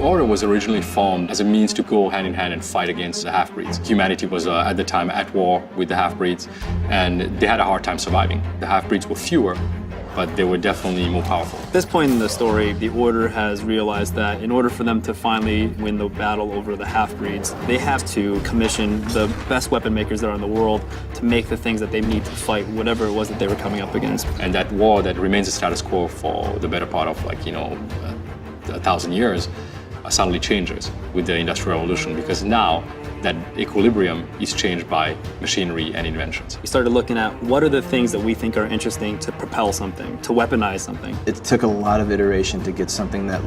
Order was originally formed as a means to go hand in hand and fight against the half-breeds. Humanity was at the time at war with the half-breeds, and they had a hard time surviving. The half-breeds were fewer, but they were definitely more powerful. At this point in the story, the Order has realized that in order for them to finally win the battle over the half-breeds, they have to commission the best weapon makers that are in the world to make the things that they need to fight whatever it was that they were coming up against. And that war that remains a status quo for the better part of 1,000 years suddenly changes with the Industrial Revolution, because now that equilibrium is changed by machinery and inventions. We started looking at what are the things that we think are interesting to propel something, to weaponize something. It took a lot of iteration to get something that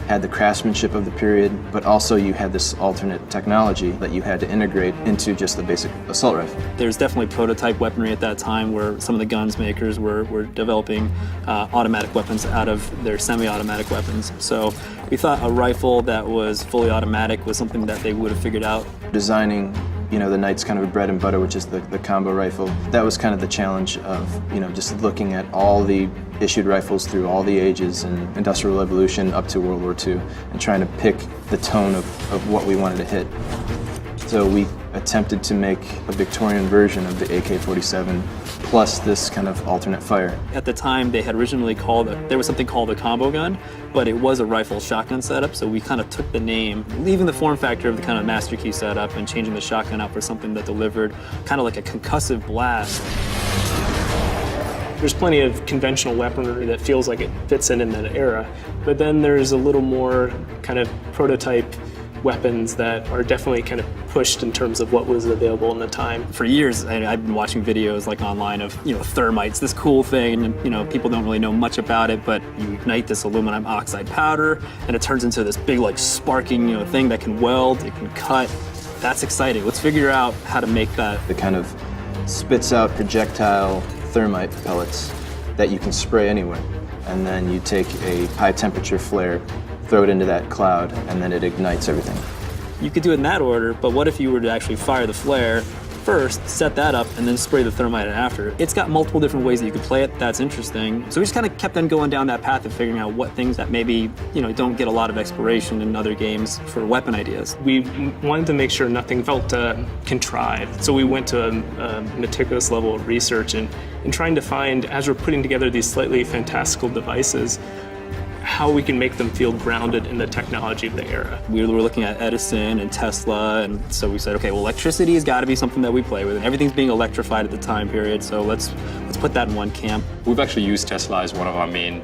had the craftsmanship of the period, but also you had this alternate technology that you had to integrate into just the basic assault rifle. There's definitely prototype weaponry at that time where some of the guns makers were developing automatic weapons out of their semi-automatic weapons. So we thought a rifle that was fully automatic was something that they would have figured out. Designing, the Knight's kind of bread and butter, which is the combo rifle. That was kind of the challenge of, just looking at all the issued rifles through all the ages and Industrial Revolution up to World War II and trying to pick the tone of what we wanted to hit. So we attempted to make a Victorian version of the AK-47 plus this kind of alternate fire. At the time, they had originally there was something called a combo gun, but it was a rifle shotgun setup, so we kind of took the name, leaving the form factor of the kind of master key setup and changing the shotgun out for something that delivered kind of like a concussive blast. There's plenty of conventional weaponry that feels like it fits in that era, but then there's a little more kind of prototype weapons that are definitely kind of pushed in terms of what was available in the time. For years, I've been watching videos online of, thermites, this cool thing, and people don't really know much about it, but you ignite this aluminum oxide powder, and it turns into this big, sparking, thing that can weld, it can cut. That's exciting. Let's figure out how to make that. It kind of spits out projectile thermite pellets that you can spray anywhere, and then you take a high temperature flare, throw it into that cloud, and then it ignites everything. You could do it in that order, but what if you were to actually fire the flare first, set that up, and then spray the thermite after? It's got multiple different ways that you could play it. That's interesting. So we just kind of kept on going down that path of figuring out what things that maybe, don't get a lot of exploration in other games for weapon ideas. We wanted to make sure nothing felt contrived. So we went to a meticulous level of research and trying to find, as we're putting together these slightly fantastical devices, how we can make them feel grounded in the technology of the era. We were looking at Edison and Tesla, and so we said, okay, well, electricity has got to be something that we play with, and everything's being electrified at the time period, so let's put that in one camp. We've actually used Tesla as one of our main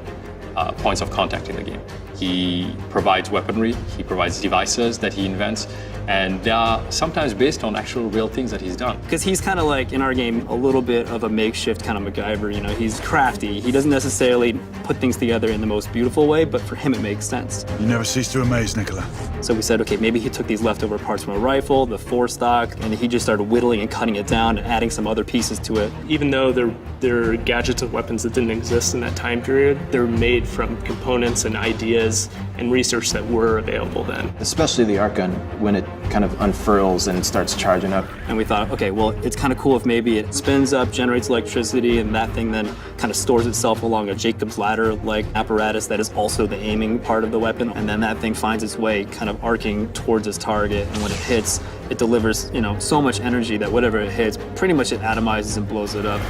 points of contact in the game. He provides weaponry, he provides devices that he invents, and they are sometimes based on actual real things that he's done. Because he's kind of like, in our game, a little bit of a makeshift kind of MacGyver, he's crafty. He doesn't necessarily put things together in the most beautiful way, but for him it makes sense. You never cease to amaze, Nicola. So we said, okay, maybe he took these leftover parts from a rifle, the forestock, and he just started whittling and cutting it down and adding some other pieces to it. Even though they're gadgets and weapons that didn't exist in that time period, they're made from components and ideas and research that were available then. Especially the arc gun, when it kind of unfurls and starts charging up. And we thought, okay, well, it's kind of cool if maybe it spins up, generates electricity, and that thing then kind of stores itself along a Jacob's ladder-like apparatus that is also the aiming part of the weapon. And then that thing finds its way kind of arcing towards its target, and when it hits, it delivers, so much energy that whatever it hits, pretty much it atomizes and blows it up.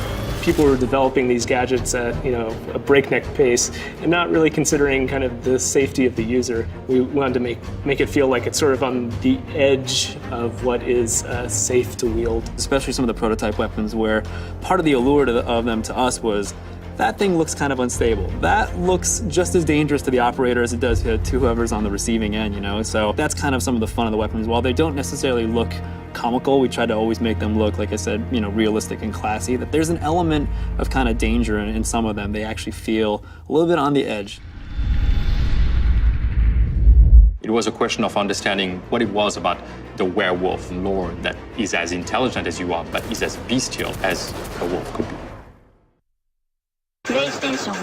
People were developing these gadgets at a breakneck pace and not really considering kind of the safety of the user. We wanted to make it feel like it's sort of on the edge of what is safe to wield. Especially some of the prototype weapons where part of the allure of them to us was that thing looks kind of unstable. That looks just as dangerous to the operator as it does to whoever's on the receiving end, So that's kind of some of the fun of the weapons. While they don't necessarily look comical, we try to always make them look, like I said, realistic and classy. That there's an element of kind of danger in some of them. They actually feel a little bit on the edge. It was a question of understanding what it was about the werewolf lore that is as intelligent as you are, but is as bestial as a wolf could be. PlayStation